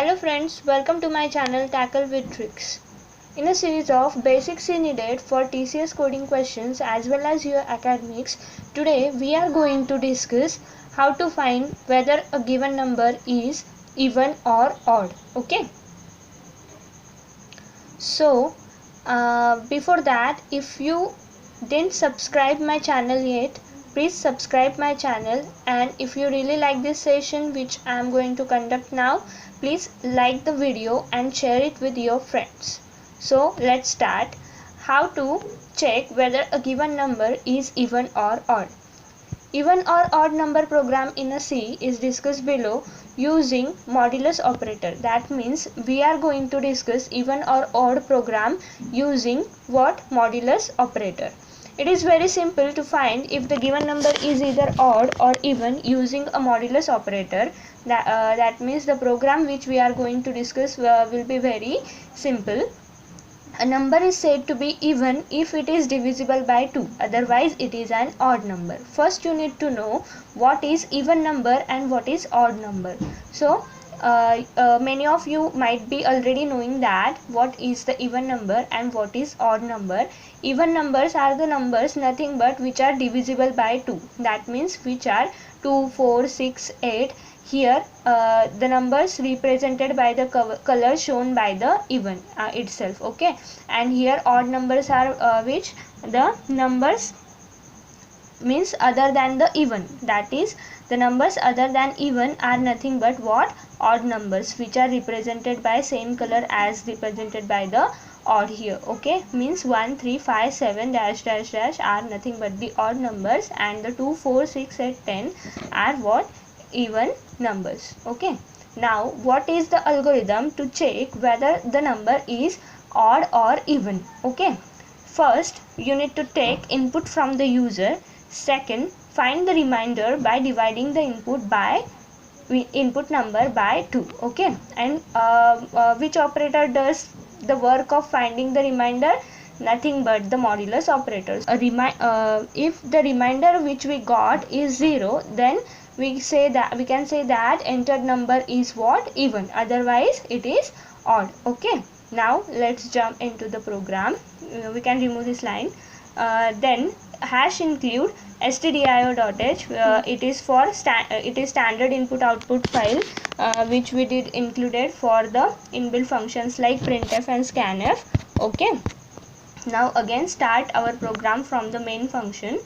Hello friends, welcome to my channel Tackle with Tricks. In a series of basics needed for TCS coding questions as well as your academics, today we are going to discuss how to find whether a given number is even or odd. Okay. So, before that, if you didn't subscribe my channel yet, please subscribe my channel, and if you really like this session which I am going to conduct now, please like the video and share it with your friends. So let's start. How to check whether a given number is even or odd. Even or odd number program in a C is discussed below using modulus operator. That means we are going to discuss even or odd program using what? Modulus operator. It is very simple to find if the given number is either odd or even using a modulus operator. That means the program which we are going to discuss will be very simple. A number is said to be even if it is divisible by 2, otherwise it is an odd number. First you need to know what is even number and what is odd number. So many of you might be already knowing that what is the even number and what is odd number. Even numbers are the numbers nothing but which are divisible by 2. That means which are 2, 4, 6, 8. Here the numbers represented by the color shown by the even itself. Okay, and here odd numbers are which the numbers means other than the even. That is, the numbers other than even are nothing but what? Odd numbers, which are represented by same color as represented by the odd here. Okay, means 1, 3, 5, 7 dash dash dash are nothing but the odd numbers, and the 2, 4, 6, 8, 10 are what? Even numbers. Okay, now what is the algorithm to check whether the number is odd or even? Okay, first you need to take input from the user. Second, find the remainder by dividing the input number by 2. Okay, and which operator does the work of finding the remainder? Nothing but the modulus operators. If the remainder which we got is 0, then we can say that entered number is what? Even, otherwise it is odd. Okay, now let's jump into the program. We can remove this line. Then hash include stdio.h. It is for it is standard input output file which we did included for the inbuilt functions like printf and scanf. Okay, now again start our program from the main function.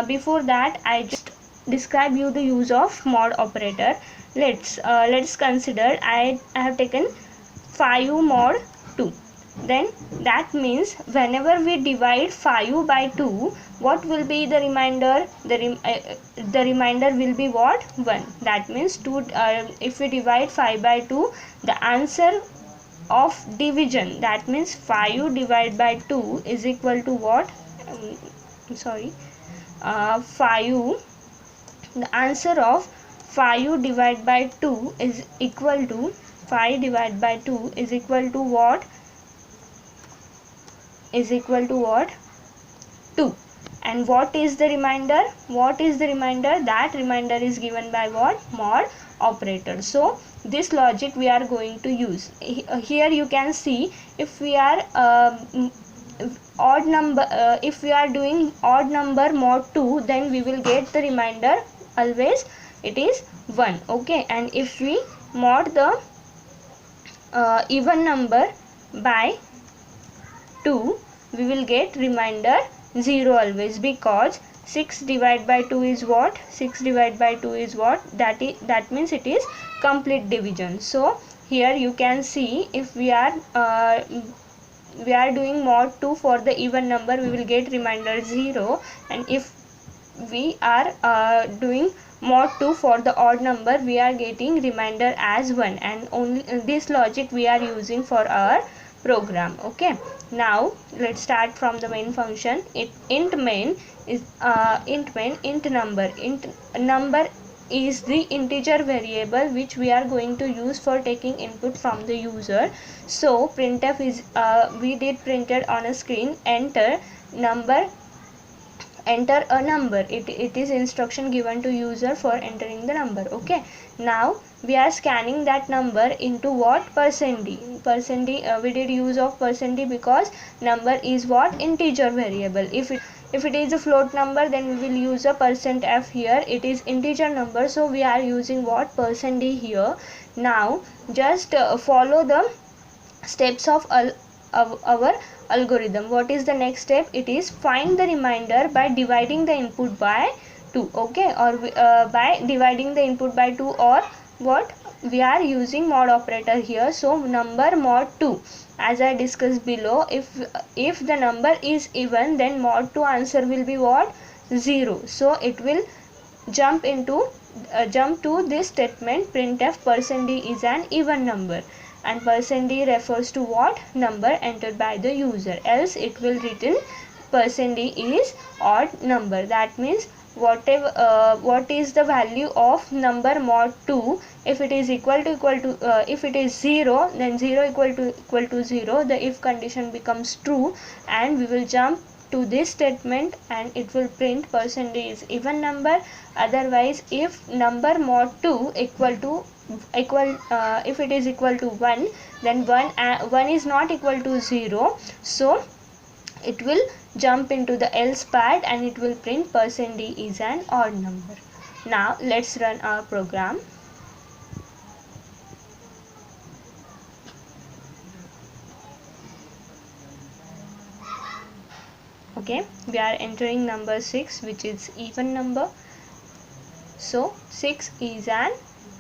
Before that, I just describe you the use of mod operator. Let's consider I have taken 5 mod 2. Then that means whenever we divide 5 by 2, what will be the remainder? The remainder will be what? 1. That means if we divide 5 by 2, the answer of division, that means 5 divided by 2 is equal to what? 5. The answer of 5 divided by 2 is equal to 5 divided by 2 is equal to what? Is equal to what? 2. And what is the remainder? What is the remainder? That remainder is given by what? Mod operator. So this logic we are going to use. Here you can see if we are odd number, if we are doing odd number mod 2, then we will get the remainder always it is 1. Okay, and if we mod the even number by 2, we will get remainder 0 always, because 6 divided by 2 is what? 6 divided by 2 is what? That means it is complete division. So here you can see if we are doing mod 2 for the even number, we will get remainder 0, and if we are doing mod 2 for the odd number, we are getting remainder as 1, and only this logic we are using for our program. Okay, now let's start from the main function. Int main is int number is the integer variable which we are going to use for taking input from the user. So printf is we did printed on a screen enter number enter a number. It is instruction given to user for entering the number. Okay, now we are scanning that number into what? %d. We did use of %d because number is what? Integer variable. If it is a float number, then we will use a %f here. It is integer number, so we are using what? %d here. Now just follow the steps of our algorithm. What is the next step? It is find the remainder by dividing the input by 2. Okay, or by dividing the input by 2, or what? We are using mod operator here. So number mod 2, as I discussed below, if the number is even, then mod 2 answer will be what? 0. So it will jump to this statement, printf %d is an even number, and %d refers to what? Number entered by the user, else it will written %d is odd number. That means what is the value of number mod 2? If it is equal to if it is 0, then 0 equal to 0, the if condition becomes true, and we will jump to this statement and it will print % is even number. Otherwise, if number mod 2 if it is equal to 1, then 1 is not equal to 0, so it will jump into the else part and it will print %d is an odd number. Now let's run our program. Okay, we are entering number 6, which is even number. So 6 is an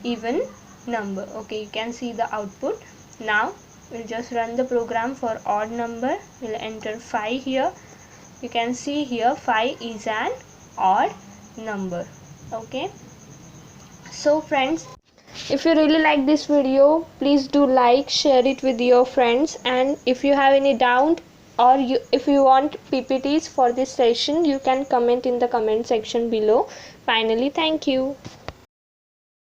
even number. Okay, you can see the output. Now we'll just run the program for odd number. We'll enter 5 here. You can see here 5 is an odd number. Okay, so friends, if you really like this video, please do like, share it with your friends, and if you have any doubt or if you want PPTs for this session, you can comment in the comment section below. Finally, thank you.